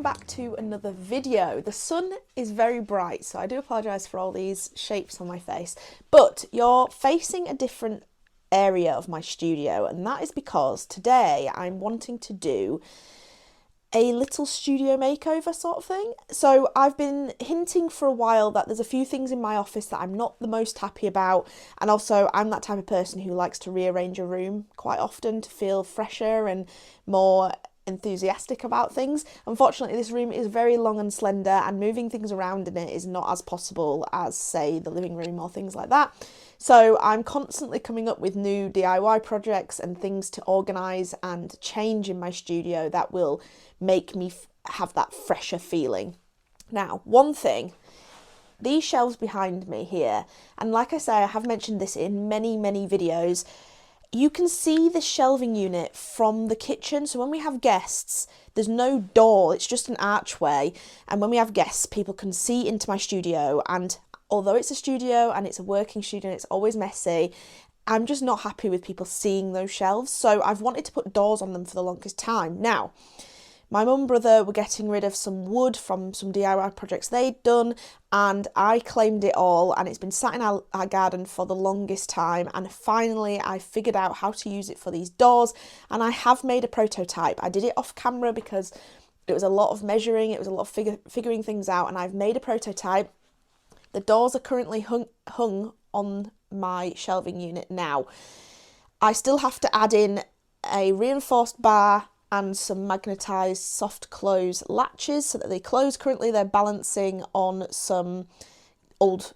back to another video. The sun is very bright, so I do apologise for all these shapes on my face, but you're facing a different area of my studio, and that is because today I'm wanting to do a little studio makeover sort of thing. So I've been hinting for a while that there's a few things in my office that I'm not the most happy about, and also I'm that type of person who likes to rearrange a room quite often to feel fresher and more enthusiastic about things. Unfortunately, this room is very long and slender, and moving things around in it is not as possible as, say, the living room or things like that. So I'm constantly coming up with new DIY projects and things to organise and change in my studio that will make me have that fresher feeling. Now, one thing, these shelves behind me here, and like I say, I have mentioned this in many videos, you can see the shelving unit from the kitchen. So when we have guests, there's no door, it's just an archway. And when we have guests, people can see into my studio. And although it's a studio and it's a working studio and it's always messy, I'm just not happy with people seeing those shelves. So I've wanted to put doors on them for the longest time. Now, my mum and brother were getting rid of some wood from some DIY projects they'd done, and I claimed it all, and it's been sat in our garden for the longest time, and finally I figured out how to use it for these doors, and I have made a prototype. I did it off camera because it was a lot of measuring, it was a lot of figuring things out, and I've made a prototype. The doors are currently hung on my shelving unit now. I still have to add in a reinforced bar and some magnetised soft close latches so that they close. Currently they're balancing on some old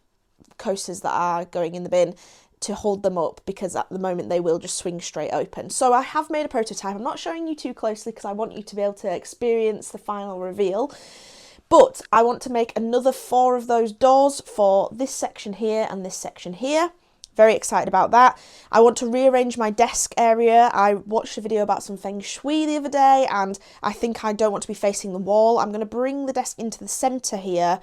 coasters that are going in the bin to hold them up, because at the moment they will just swing straight open. So I have made a prototype. I'm not showing you too closely because I want you to be able to experience the final reveal. But I want to make another 4 of those doors for this section here and this section here. Very excited about that. I want to rearrange my desk area. I watched a video about some feng shui the other day, and I think I don't want to be facing the wall. I'm going to bring the desk into the centre here,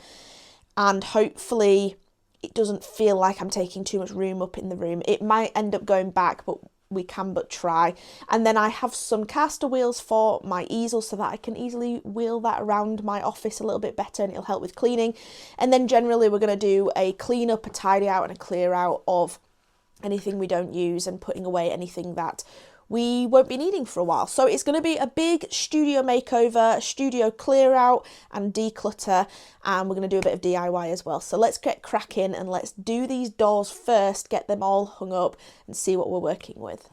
and hopefully it doesn't feel like I'm taking too much room up in the room. It might end up going back, but we can but try. And then I have some caster wheels for my easel so that I can easily wheel that around my office a little bit better, and it'll help with cleaning. And then generally we're going to do a clean up, a tidy out and a clear out of anything we don't use, and putting away anything that we won't be needing for a while. So it's going to be a big studio makeover, studio clear out and declutter, and we're going to do a bit of DIY as well. So let's get cracking and let's do these doors first, get them all hung up and see what we're working with.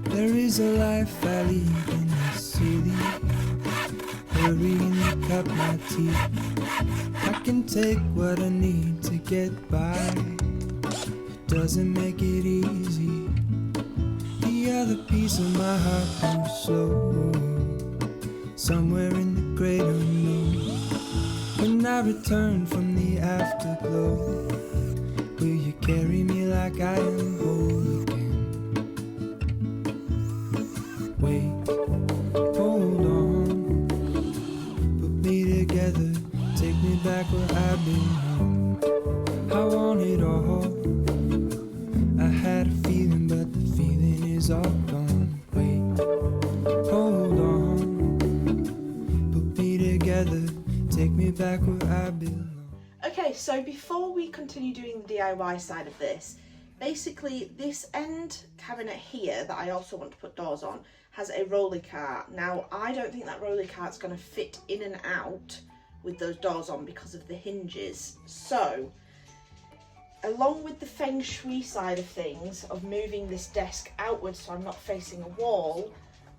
There is a life I lead in the city, hurrying to cut my teeth. I can take what I need to get by, it doesn't make it easy. The other piece of my heart moves slow, somewhere in the great unknown. When I return from the afterglow, will you carry me like I am whole again? Wait, hold on, put me together, take me back where I've been. I want it all. I had a feeling, but the feeling is all gone. Wait, hold on, put me together, take me back where I belong. Okay, so before we continue doing the DIY side of this, basically this end cabinet here that I also want to put doors on has a rolly cart. Now, I don't think that rolly cart's going to fit in and out with those doors on because of the hinges. So, along with the feng shui side of things, of moving this desk outwards so I'm not facing a wall,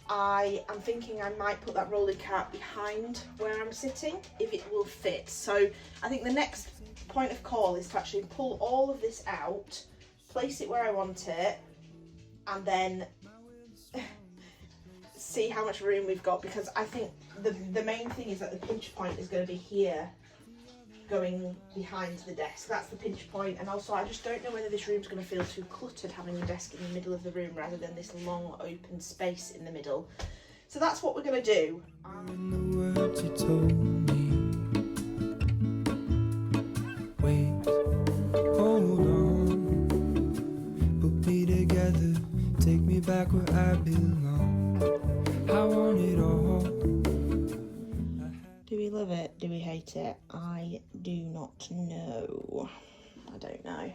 I am thinking I might put that rolly cart behind where I'm sitting, if it will fit. So I think the next point of call is to actually pull all of this out, place it where I want it, and then see how much room we've got, because I think the main thing is that the pinch point is going to be here, going behind the desk. That's the pinch point. And also I just don't know whether this room's going to feel too cluttered having a desk in the middle of the room rather than this long open space in the middle. So that's what we're going to do. In the words you told me, back where I belong. I want it all. Do we love it? Do we hate it? I do not know. I don't know.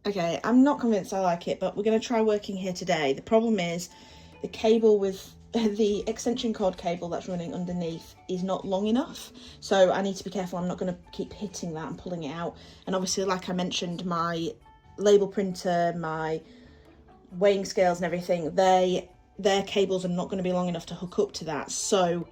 Okay, I'm not convinced I like it, but we're going to try working here today. The problem is the cable with the extension cord cable that's running underneath is not long enough, so I need to be careful. I'm not going to keep hitting that and pulling it out. And obviously, like I mentioned, my label printer, my weighing scales and everything, their cables are not going to be long enough to hook up to that, so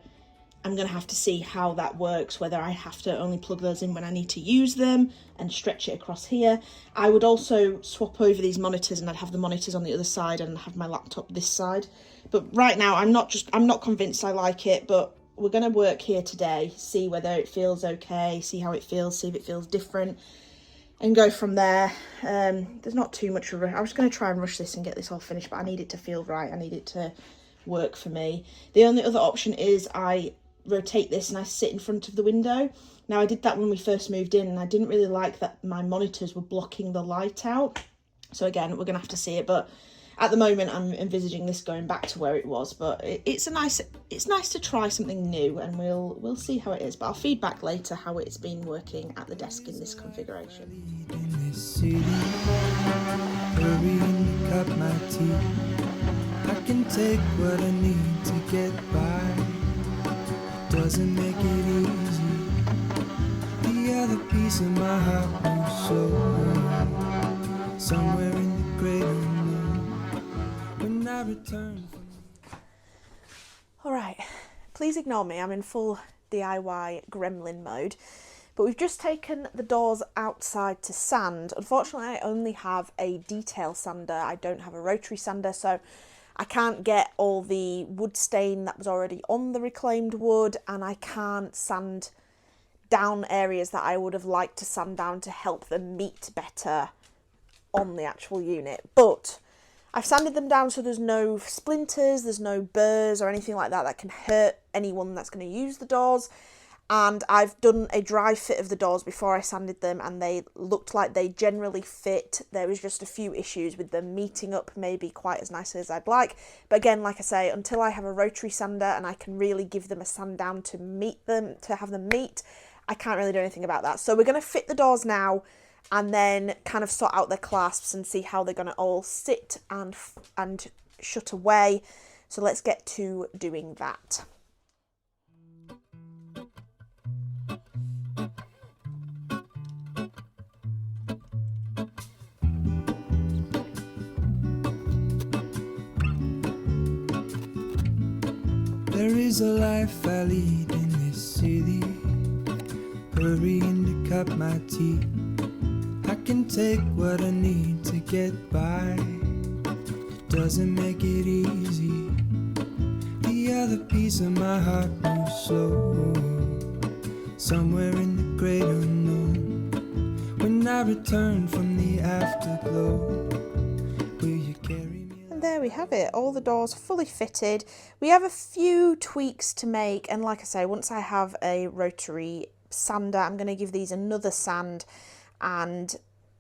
I'm going to have to see how that works, whether I have to only plug those in when I need to use them and stretch it across here. I would also swap over these monitors and I'd have the monitors on the other side and have my laptop this side. But right now I'm not convinced I like it, but we're going to work here today, see whether it feels okay, see how it feels, see if it feels different, and go from there. There's not too much of a rush. I was going to try and rush this and get this all finished, but I need it to feel right. I need it to work for me. The only other option is I rotate this and I sit in front of the window. Now I did that when we first moved in and I didn't really like that my monitors were blocking the light out. So again, we're gonna have to see it, but at the moment I'm envisaging this going back to where it was. But it's nice to try something new, and we'll see how it is. But I'll feed back later how it's been working at the desk in this configuration. In this city, hurrying to cut my teeth. I can take what I need to get by. Doesn't make it easy. The other piece of my heart moves slow, somewhere in the great unknown. When I return from... Alright, please ignore me, I'm in full DIY gremlin mode. But we've just taken the doors outside to sand. Unfortunately, I only have a detail sander. I don't have a rotary sander, so I can't get all the wood stain that was already on the reclaimed wood, and I can't sand down areas that I would have liked to sand down to help them meet better on the actual unit. But I've sanded them down so there's no splinters, there's no burrs or anything like that that can hurt anyone that's going to use the doors. And I've done a dry fit of the doors before I sanded them, and they looked like they generally fit. There was just a few issues with them meeting up maybe quite as nicely as I'd like. But again, like I say, until I have a rotary sander and I can really give them a sand down to meet them, to have them meet, I can't really do anything about that. So we're going to fit the doors now and then kind of sort out their clasps and see how they're going to all sit and shut away. So let's get to doing that. There is a life I lead in this city, hurrying to cut my teeth. I can take what I need to get by. It doesn't make it easy. The other piece of my heart moves slow, somewhere in the great unknown. When I return from the afterglow, will you carry me? There we have it, all the doors fully fitted. We have a few tweaks to make, and like I say, once I have a rotary sander, I'm going to give these another sand and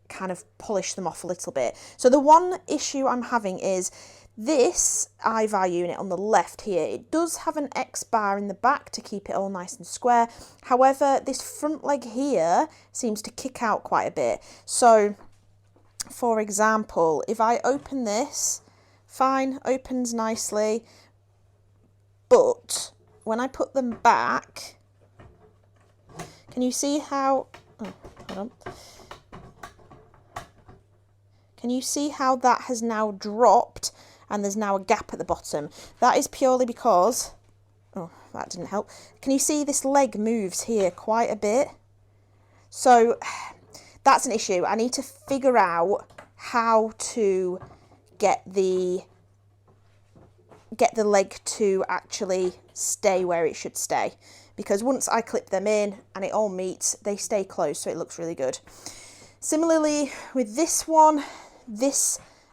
kind of polish them off a little bit. So the one issue I'm having is this IVAR unit on the left here. It does have an X bar in the back to keep it all nice and square. However, this front leg here seems to kick out quite a bit. So for example, if I open this, fine, opens nicely, but when I put them back, can you see how, oh, hold on. Can you see how that has now dropped and there's now a gap at the bottom? That is purely because, oh, that didn't help. Can you see this leg moves here quite a bit? So that's an issue. I need to figure out how to get the leg to actually stay where it should stay, because once I clip them in and it all meets, they stay closed, so it looks really good. Similarly with this one,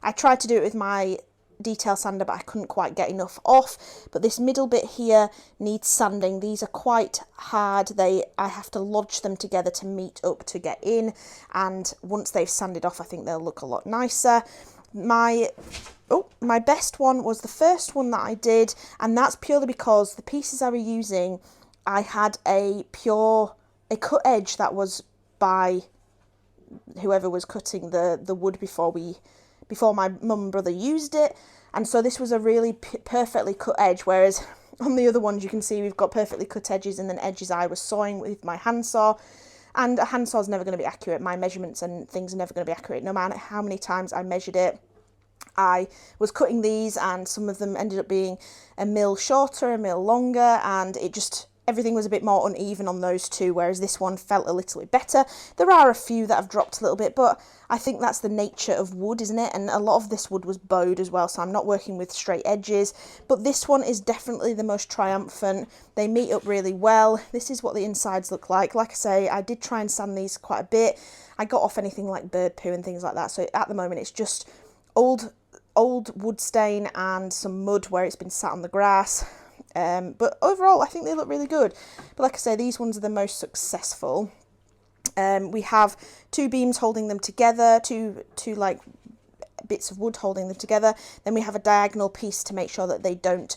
I tried to do it with my detail sander, but I couldn't quite get enough off. But this middle bit here needs sanding. These are quite hard. I have to lodge them together to meet up to get in, and once they've sanded off, I think they'll look a lot nicer. My best one was the first one that I did, and that's purely because the pieces I were using, I had a cut edge that was by whoever was cutting the wood before my mum and brother used it, and so this was a really perfectly cut edge, whereas on the other ones you can see we've got perfectly cut edges and then edges I was sawing with my handsaw. And a handsaw is never going to be accurate. My measurements and things are never going to be accurate, no matter how many times I measured it. I was cutting these, and some of them ended up being a mil shorter, a mil longer, and everything was a bit more uneven on those two, whereas this one felt a little bit better. There are a few that have dropped a little bit, but I think that's the nature of wood, isn't it? And a lot of this wood was bowed as well, so I'm not working with straight edges. But this one is definitely the most triumphant. They meet up really well. This is what the insides look like. Like I say, I did try and sand these quite a bit. I got off anything like bird poo and things like that, so at the moment it's just old wood stain and some mud where it's been sat on the grass. But overall, I think they look really good. But like I say, these ones are the most successful. We have two beams holding them together, two like bits of wood holding them together. Then we have a diagonal piece to make sure that they don't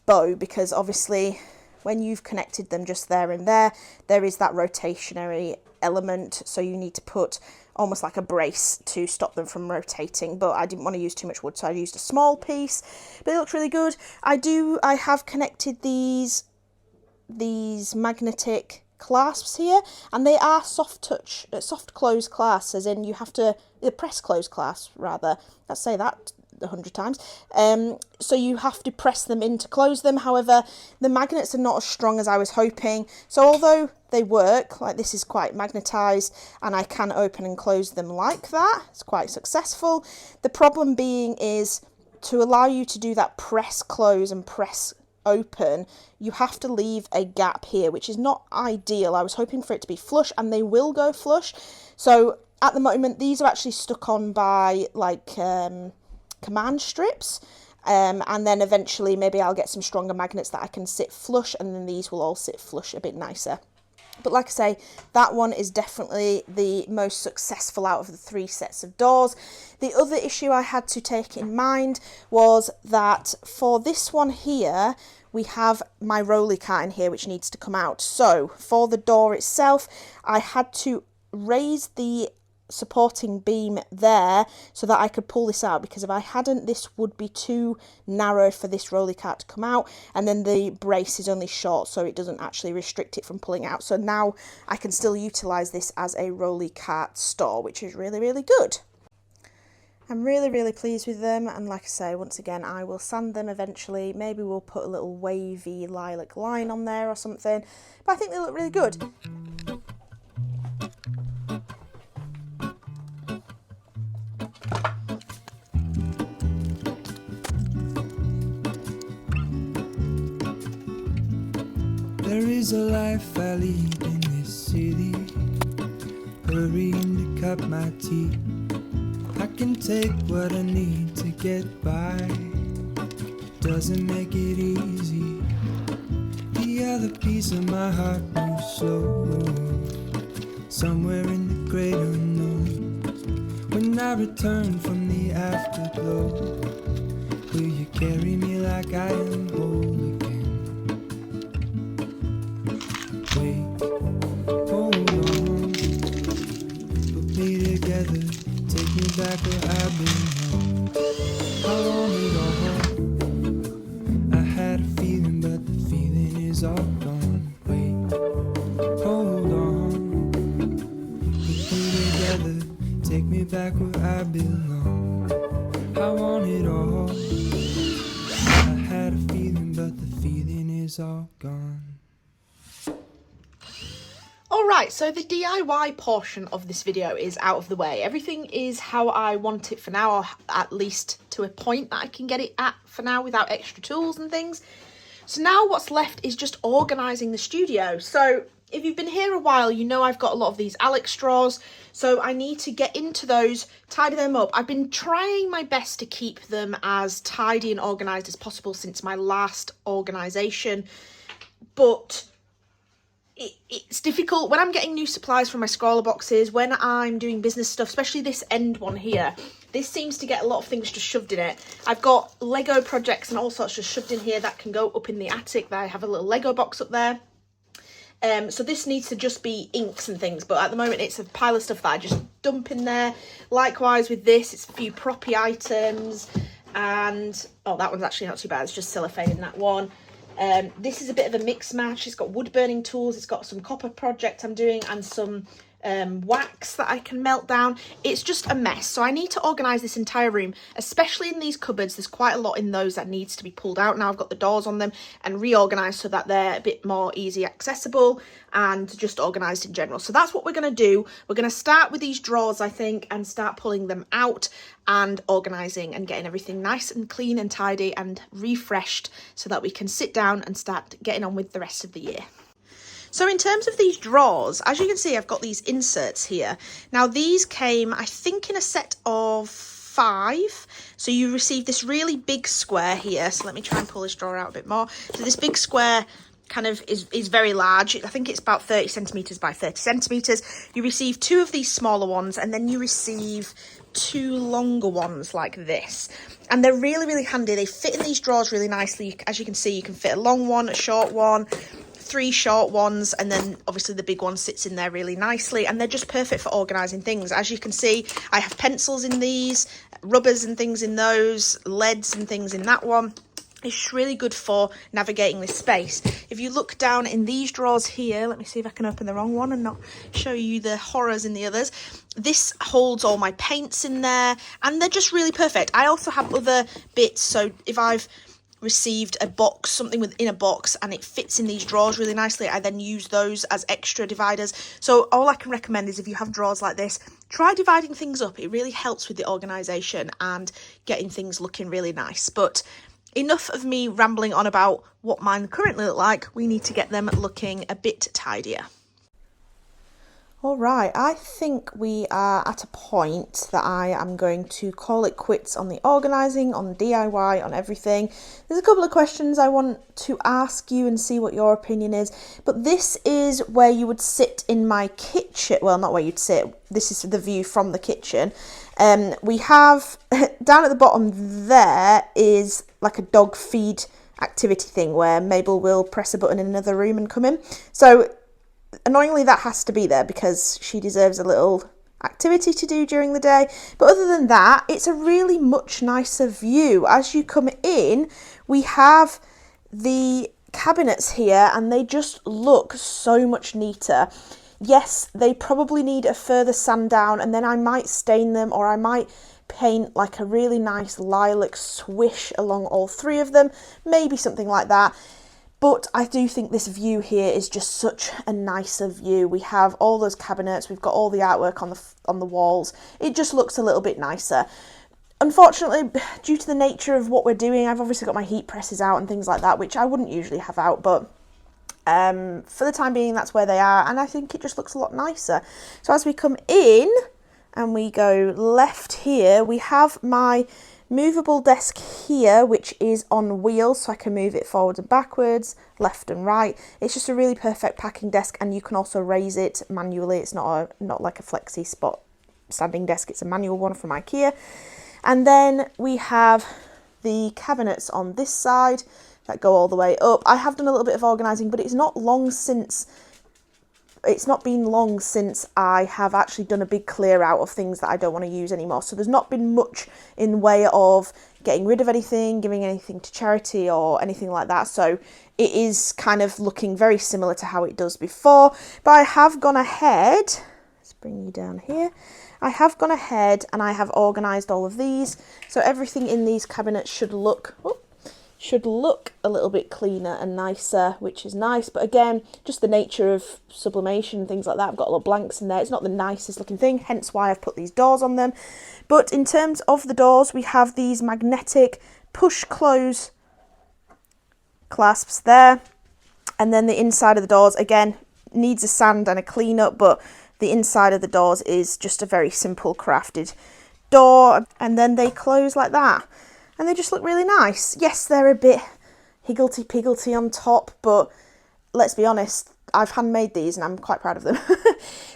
bow, because obviously when you've connected them just there and there is that rotationary element. So you need to put almost like a brace to stop them from rotating, but I didn't want to use too much wood, so I used a small piece, but it looks really good. I have connected these magnetic clasps here, and they are soft close clasps, as in you have to press close clasps rather. Let's say that 100 times. So you have to press them in to close them. However, the magnets are not as strong as I was hoping, so although they work, like this is quite magnetized and I can open and close them like that, it's quite successful. The problem being is, to allow you to do that press close and press open, you have to leave a gap here, which is not ideal. I was hoping for it to be flush, and they will go flush. So at the moment these are actually stuck on by like command strips, and then eventually maybe I'll get some stronger magnets that I can sit flush, and then these will all sit flush a bit nicer. But like I say, that one is definitely the most successful out of the 3 sets of doors. The other issue I had to take in mind was that for this one here, we have my rolly cart in here which needs to come out. So for the door itself, I had to raise the supporting beam there so that I could pull this out, because if I hadn't, this would be too narrow for this rolly cart to come out, and then the brace is only short, so it doesn't actually restrict it from pulling out. So now I can still utilize this as a rolly cart store, which is really, really good. I'm really, really pleased with them, and like I say, once again, I will sand them eventually. Maybe we'll put a little wavy lilac line on there or something, but I think they look really good. There is a life I lead in this city, hurrying to cut my teeth. I can take what I need to get by, doesn't make it easy. The other piece of my heart moves slow, somewhere in the great unknown. When I return from the afterglow, will you carry me like I am whole again? Wait, hold on, put me together, take me back where I've been. I want it all. I had a feeling, but the feeling is all gone. Wait, hold on, put me together, take me back where I belong. I want it all. I had a feeling, but the feeling is all gone. Alright, so the DIY portion of this video is out of the way. Everything is how I want it for now, or at least to a point that I can get it at for now without extra tools and things. So now what's left is just organising the studio. So If you've been here a while, you know I've got a lot of these Alex straws, so I need to get into those, tidy them up. I've been trying my best to keep them as tidy and organised as possible since my last organisation, but it's difficult when I'm getting new supplies from my scroller boxes, when I'm doing business stuff, especially this end one here. This seems to get a lot of things just shoved in it. I've got Lego projects and all sorts just shoved in here that can go up in the attic. I have a little Lego box up there. So this needs to just be inks and things, but at the moment it's a pile of stuff that I just dump in there. Likewise with this, it's a few proppy items, and oh, that one's actually not too bad. It's just cellophane in that one. This is a bit of a mix match. It's got wood burning tools, it's got some copper project I'm doing, and some wax that I can melt down. It's just a mess, so I need to organise this entire room, especially in these cupboards. There's quite a lot in those that needs to be pulled out. Now I've got the doors on them and reorganised so that they're a bit more easy accessible and just organised in general. So that's what we're going to do. We're going to start with these drawers, I think, and start pulling them out and organising and getting everything nice and clean and tidy and refreshed so that we can sit down and start getting on with the rest of the year. So in terms of these drawers, as you can see, I've got these inserts here. Now these came, I think, in a set of 5. So you receive this really big square here. So let me try and pull this drawer out a bit more. So this big square kind of is very large. I think it's about 30 centimetres by 30 centimetres. You receive 2 of these smaller ones, and then you receive 2 longer ones like this. And they're really, really handy. They fit in these drawers really nicely. As you can see, you can fit a long one, a short one, 3 short ones, and then obviously the big one sits in there really nicely, and they're just perfect for organising things. As you can see, I have pencils in these, rubbers and things in those, leads and things in that one. It's really good for navigating this space. If you look down in these drawers here, let me see if I can open the wrong one and not show you the horrors in the others. This holds all my paints in there, and they're just really perfect. I also have other bits, so if I've received a box, something within a box, and it fits in these drawers really nicely, I then use those as extra dividers. So all I can recommend is, if you have drawers like this, try dividing things up. It really helps with the organisation and getting things looking really nice. But enough of me rambling on about what mine currently look like. We need to get them looking a bit tidier. All right, I think we are at a point that I am going to call it quits on the organising, on DIY, on everything. There's a couple of questions I want to ask you and see what your opinion is. But this is where you would sit in my kitchen. Well, not where you'd sit. This is the view from the kitchen. We have, down at the bottom there is like a dog feed activity thing where Mabel will press a button in another room and come in. So annoyingly, that has to be there because she deserves a little activity to do during the day. But other than that, it's a really much nicer view. As you come in, we have the cabinets here, and they just look so much neater. Yes, they probably need a further sand down, and then I might stain them, or I might paint like a really nice lilac swish along all 3 of them, maybe something like that. But I do think this view here is just such a nicer view. We have all those cabinets, we've got all the artwork on the walls. It just looks a little bit nicer. Unfortunately, due to the nature of what we're doing, I've obviously got my heat presses out and things like that, which I wouldn't usually have out, but for the time being, that's where they are, and I think it just looks a lot nicer. So as we come in and we go left here, we have my movable desk here, which is on wheels, so I can move it forward and backwards, left and right. It's just a really perfect packing desk, and you can also raise it manually. It's not like a flexi spot standing desk, it's a manual one from IKEA. And then we have the cabinets on this side that go all the way up. I have done a little bit of organising, but it's not been long since I have actually done a big clear out of things that I don't want to use anymore. So there's not been much in way of getting rid of anything, giving anything to charity or anything like that. So it is kind of looking very similar to how it does before. But I have gone ahead, let's bring you down here. I have gone ahead and I have organised all of these. So everything in these cabinets should look a little bit cleaner and nicer, which is nice. But again, just the nature of sublimation and things like that, I've got little blanks in there. It's not the nicest looking thing, hence why I've put these doors on them. But in terms of the doors, we have these magnetic push close clasps there, and then the inside of the doors, again, needs a sand and a clean up, but the inside of the doors is just a very simple crafted door, and then they close like that and they just look really nice. Yes, they're a bit higgledy-piggledy on top, but let's be honest, I've handmade these and I'm quite proud of them.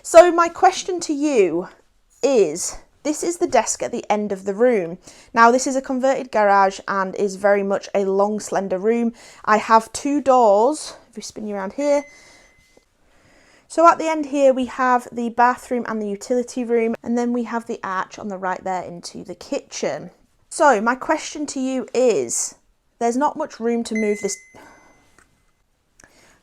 So my question to you is, this is the desk at the end of the room. Now this is a converted garage and is very much a long, slender room. I have 2 doors, if we spin you around here. So at the end here we have the bathroom and the utility room, and then we have the arch on the right there into the kitchen. So my question to you is, there's not much room to move this.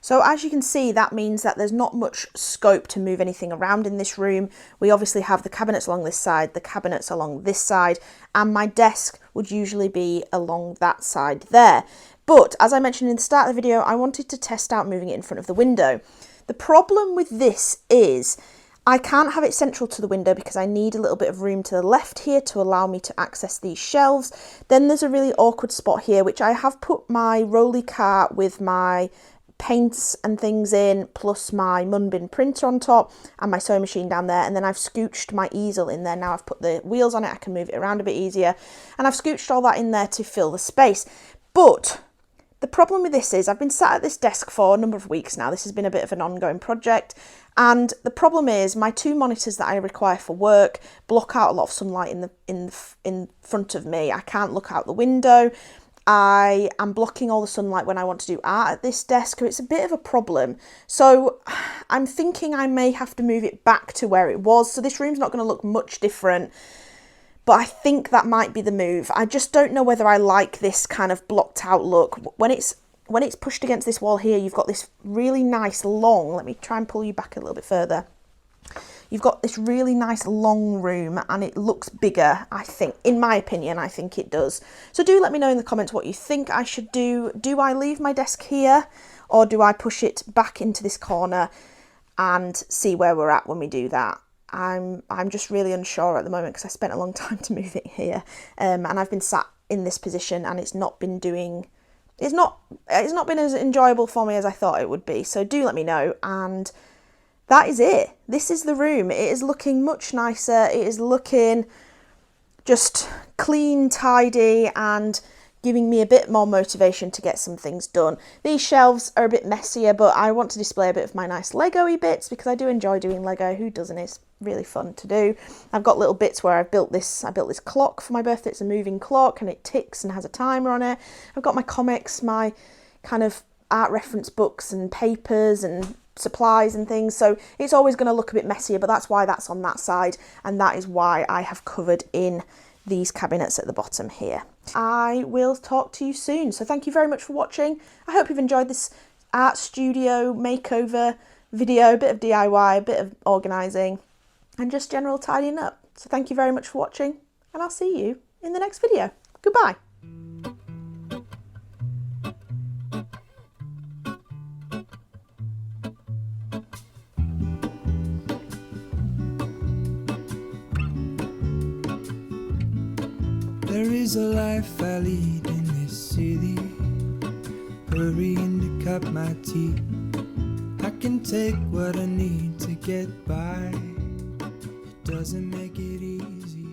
So as you can see, that means that there's not much scope to move anything around in this room. We obviously have the cabinets along this side, the cabinets along this side, and my desk would usually be along that side there. But as I mentioned in the start of the video, I wanted to test out moving it in front of the window. The problem with this is I can't have it central to the window because I need a little bit of room to the left here to allow me to access these shelves. Then there's a really awkward spot here, which I have put my rolly cart with my paints and things in, plus my Munbin printer on top and my sewing machine down there, and then I've scooched my easel in there. Now I've put the wheels on it, I can move it around a bit easier, and I've scooched all that in there to fill the space. But the problem with this is I've been sat at this desk for a number of weeks now. This has been a bit of an ongoing project, and the problem is my 2 monitors that I require for work block out a lot of sunlight in front of me. I can't look out the window. I am blocking all the sunlight when I want to do art at this desk, so it's a bit of a problem. So I'm thinking I may have to move it back to where it was. So this room's not going to look much different, but I think that might be the move. I just don't know whether I like this kind of blocked out look. When it's pushed against this wall here, you've got this really nice long, let me try and pull you back a little bit further. You've got this really nice long room and it looks bigger, I think. In my opinion, I think it does. So do let me know in the comments what you think I should do. Do I leave my desk here or do I push it back into this corner and see where we're at when we do that? I'm just really unsure at the moment because I spent a long time to move it here, and I've been sat in this position and it's not been as enjoyable for me as I thought it would be. So do let me know, and that is it. This is the room. It is looking much nicer. It is looking just clean, tidy, and giving me a bit more motivation to get some things done. These shelves are a bit messier, but I want to display a bit of my nice Lego-y bits because I do enjoy doing Lego. Who doesn't? It's really fun to do. I've got little bits where I built this clock for my birthday. It's a moving clock and it ticks and has a timer on it. I've got my comics, my kind of art reference books and papers and supplies and things, so it's always going to look a bit messier, but that's why that's on that side, and that is why I have covered in these cabinets at the bottom here. I will talk to you soon, so thank you very much for watching. I hope you've enjoyed this art studio makeover video, a bit of DIY, a bit of organising, and just general tidying up. So thank you very much for watching, and I'll see you in the next video. Goodbye. There is a life I lead in this city, hurrying to cut my teeth. I can take what I need to get by. It doesn't make it easy.